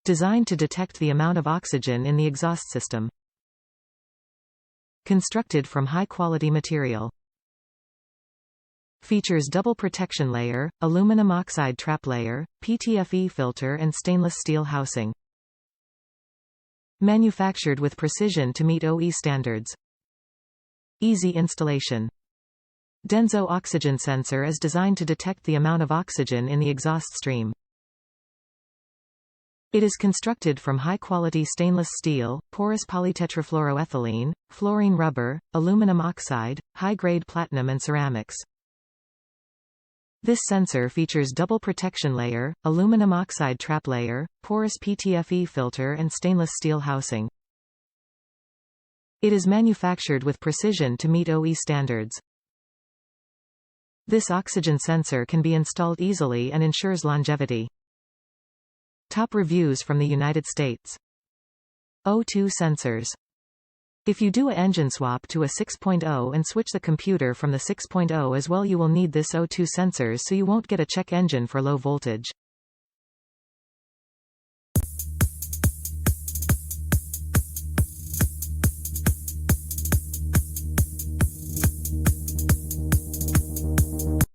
Designed to detect the amount of oxygen in the exhaust system. Constructed from high-quality material. Features double protection layer, aluminum oxide trap layer, PTFE filter and stainless steel housing. Manufactured with precision to meet OE standards. Easy installation. Denso Oxygen Sensor is designed to detect the amount of oxygen in the exhaust stream. It is constructed from high-quality stainless steel, porous polytetrafluoroethylene, fluorine rubber, aluminum oxide, high-grade platinum and ceramics. This sensor features double protection layer, aluminum oxide trap layer, porous PTFE filter and stainless steel housing. It is manufactured with precision to meet OE standards. This oxygen sensor can be installed easily and ensures longevity. Top reviews from the United States. O2 sensors. If you do a engine swap to a 6.0 and switch the computer from the 6.0 as well, you will need this O2 sensors so you won't get a check engine for low voltage.